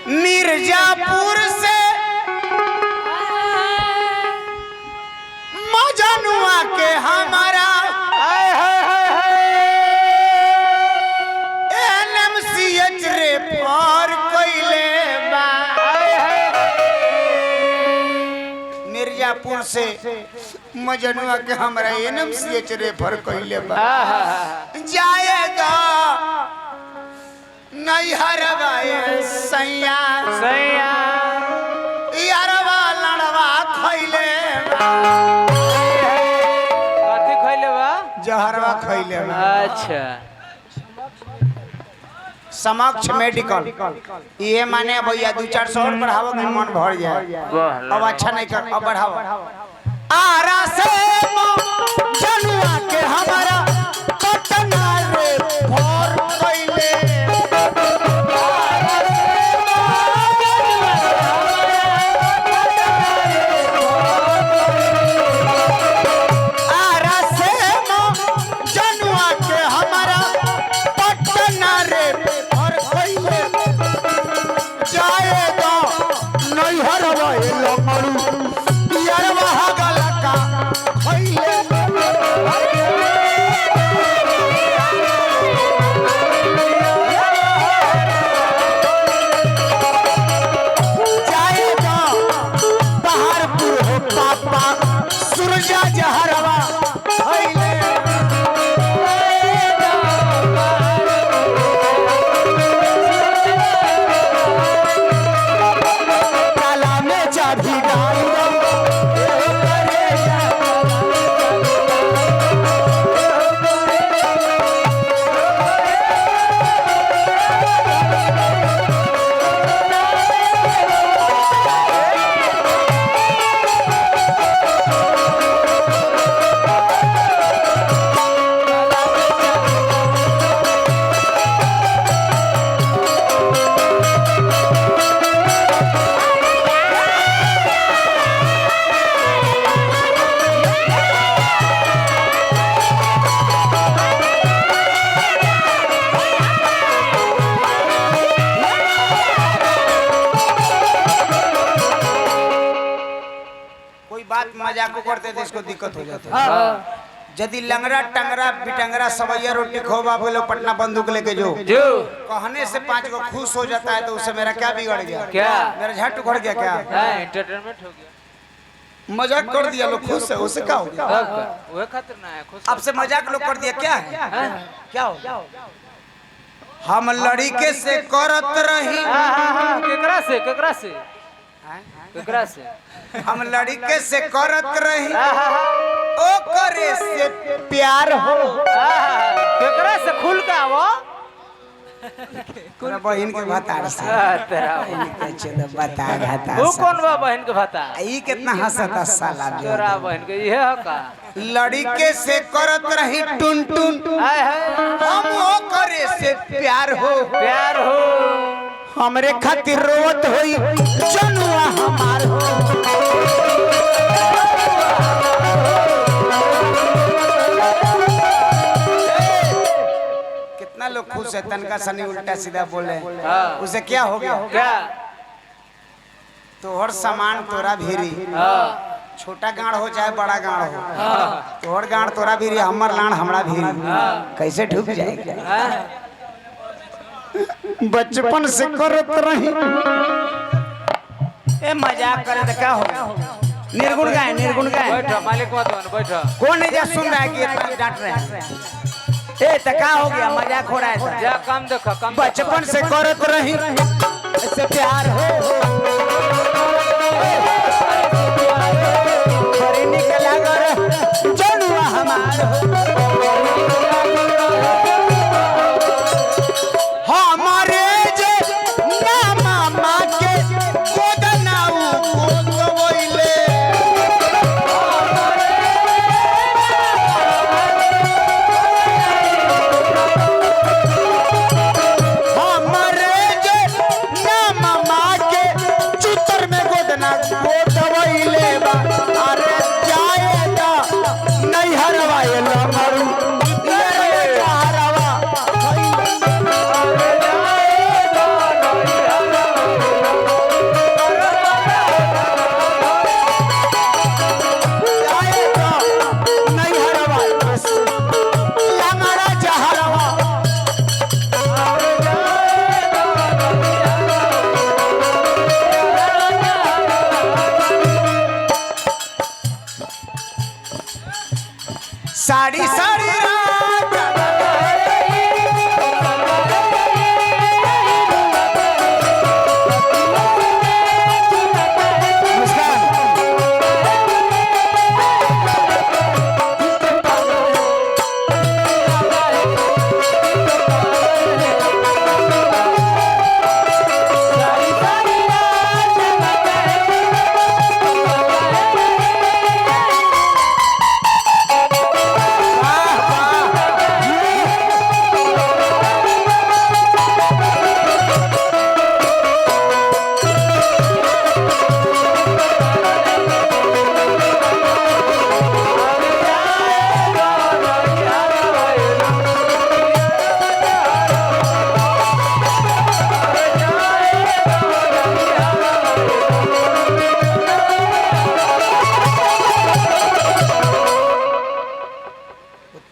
मिर्जापुर से मजनुआ के हमारा NMCH रेफर कइले बा। मिर्जापुर से मजनुआ के हमारा NMCH रेफर कइले बा। जाएगा नैहरवा सैया सैया यारवा लड़वा खइले कथी खइले बा? जहरवा खइले अच्छा समक्ष मेडिकल ये माने भैया 2-400 और बढ़ावो कि मन भर जाए। अब अच्छा नहीं कर, अब बढ़ाओ। आरा से जनुआ के हमारा पटना रे फोर कइले मजाक करते थे इसको दिक्कत हो जाता है। यदि लंगड़ा टंगरा बिटंगरा सवैया रोटी खोबा बोलो पटना बंदूक लेके जो कहने से 5 को खुश हो जाता है तो उससे मेरा क्या बिगड़ गया? क्या मेरा झट उखड़ गया? क्या एंटरटेनमेंट हो गया? मजाक कर दिया लोग खुश है, उससे क्या हो गया? वो खतर ना है खुश आपसे मजाक लोग कर दिया क्या है? क्या हो? हम लड़के से करत रही केकरा से केकरा से केकरा से हम लड़के से करत रही ओ करे से प्यार हो केकरा से खुल का वो कोन बहन के बता तेरा बता घाता वो कौन बा बहन के बता ई कितना हंसता साला तोरा बहन के ये हो का लड़के से करत रही टुन टुन हम ओ करे से प्यार हो हमरे खातिर रोत होई जनुआ हमार हो कितना लोग खुश है तनका सनी उल्टा सीधा बोले उसे क्या हो गया? क्या तोहर सामान तोरा भीरी छोटा गाड़ हो चाहे बड़ा गाड़ हो तोहर गाड़ तोरा भीरी हमर लाड़ हमरा भीरी कैसे ढुक जाएगा? बचपन से करत रही ए मजाक करे तो क्या हो? निर्गुण गाय बैठो मालिक मत बन बैठो कौन नहीं जा सुन रहा है कि इतना डांट रहे हैं? ए तो क्या हो गया? मजाक हो रहा है जा कम देखो कम बचपन से करत रही ऐसे प्यार हो बड़ी निक लागल जनुआ हमार हमारे जे ना मामा के गोदनाऊ गोदवइले हमारे जे ना मामा के चुतर में गोदना गोदवइले बा अरे जाएगा साड़ी साड़ी रात मुस्कान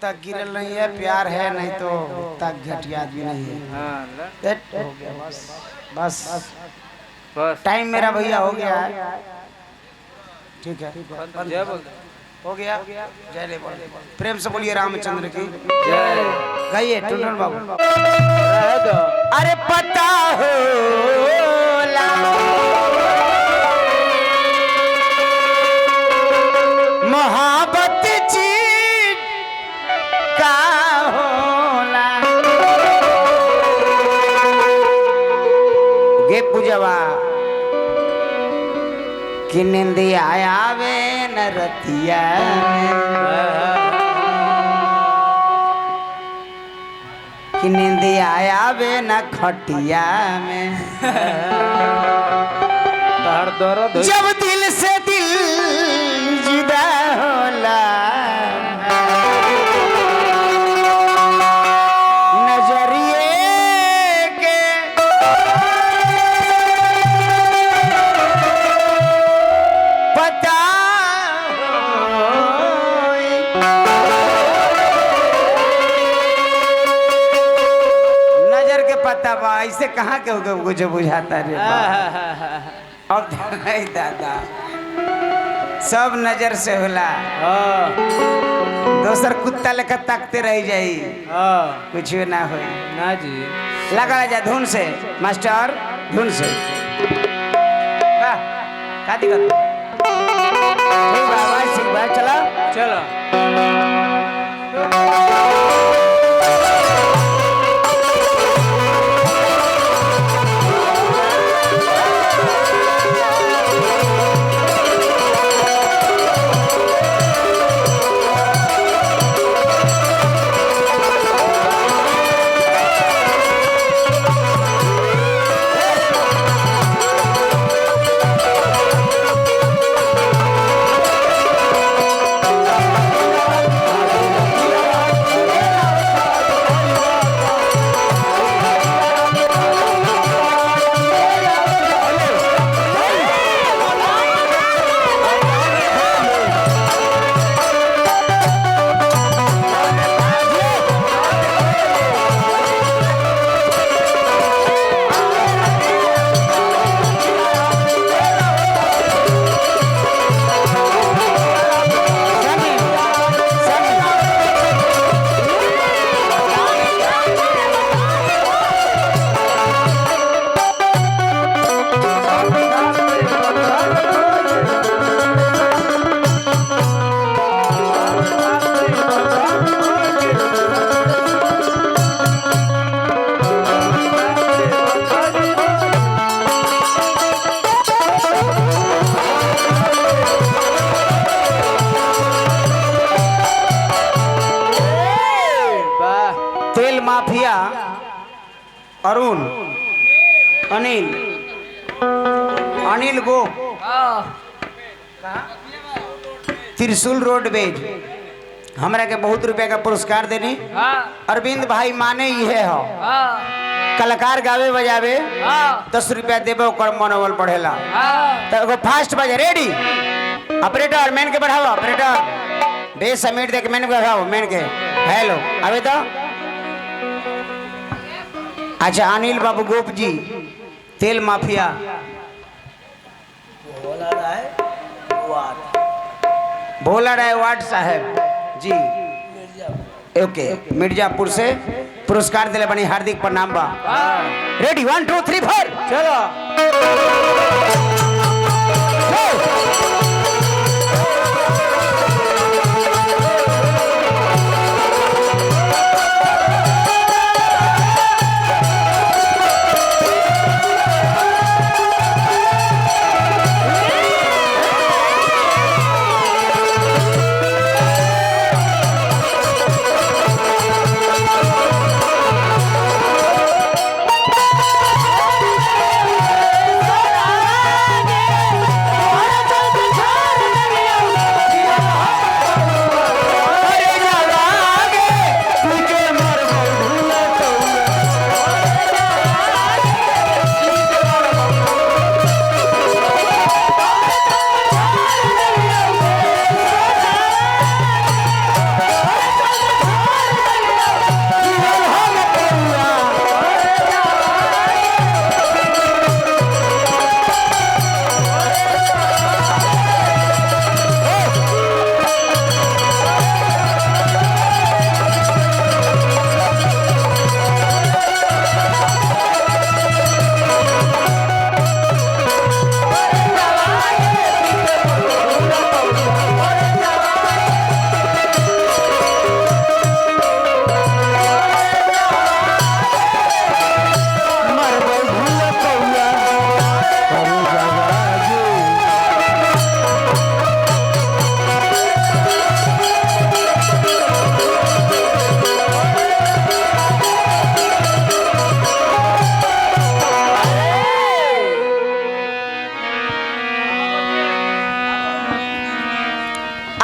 तक गिरल नहीं है, प्यार है नहीं तो तक घटिया आदमी नहीं है। हाँ देख, हो गया बस बस बस टाइम मेरा भैया हो गया है। ठीक है जय बोल हो गया। जय ले बोल प्रेम से बोलिए रामचंद्र की जय गाइए टुंडन बाबू। रह दो अरे पता होला मोहब्बत चीज का होला गे पूजवा कि निंदिया आवे न रतिया कि निंदिया आवे न खटिया में तार दर्द जब दिल से दिल जुदा होला नजरिए के पता होई। नजर के पता बा ऐसे कहाँ के होगा कुछ बुझाता रे बा। अब नहीं दादा सब नजर से होला दोसर कुत्ता लेकर ताकते रह जाई कुछ ना हो ना जी लगा जा धुन से मास्टर धुन से वाह का दिक्कत ठीक बा भाई ठीक बा चला चलो तेल माफिया अरुण अनिल अनिल गो त्रिशूल रोड बेज हमरा के बहुत रुपया का पुरस्कार देनी अरविंद भाई माने ये हो कलाकार गावे बजावे 10 रुपया देवे ओकर मनोबल बढ़ेला तो एगो फास्ट बजे रेडी ऑपरेटर मैन के बढ़ाओ ऑपरेटर बेस समेट दे के मैन के बढ़ाओ मैन के हेलो अबे तो अच्छा अनिल बाबू गोप जी तेल माफिया भोला राय वार्ड साहब जी ओके मिर्जापुर से पुरस्कार दिले बनी हार्दिक प्रणाम बा। रेडी 1 2 3 4 चलो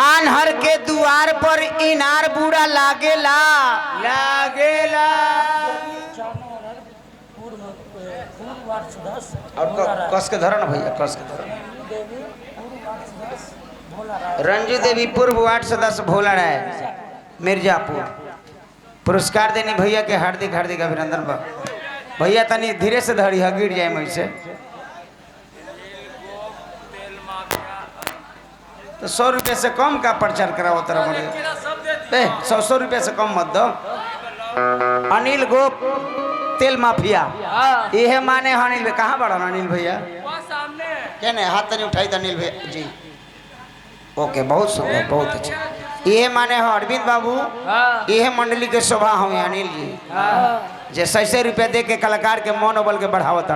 आनहर के द्वार पर इनार बूढ़ा लागेला लागेला और कस के धरो ना भैया कस के धरो। रंजू देवी पूर्व वार्ड सदस्य भोला राय मिर्जापुर पुरस्कार देने भैया के हार्दिक हार्दिक अभिनंदन बा। भैया तनी धीरे से धरी है गिर जाए मुझसे तो 100 रुपये से कम का प्रचार कराओ तरह बड़े 100 रुपये से कम मत दो। अनिल गोप तेल माफिया ये माने अनिल भाई कहाँ बड़ा अनिल भैया क्या नहीं हाथ नहीं उठाई अनिल भैया जी ओके बहुत सुंदर बहुत अच्छा। ये माने हो अरविंद बाबू ये मंडली के शोभा हुए अनिल जी जैसे 600 रुपया दे के कलाकार के मनोबल के बढ़ावत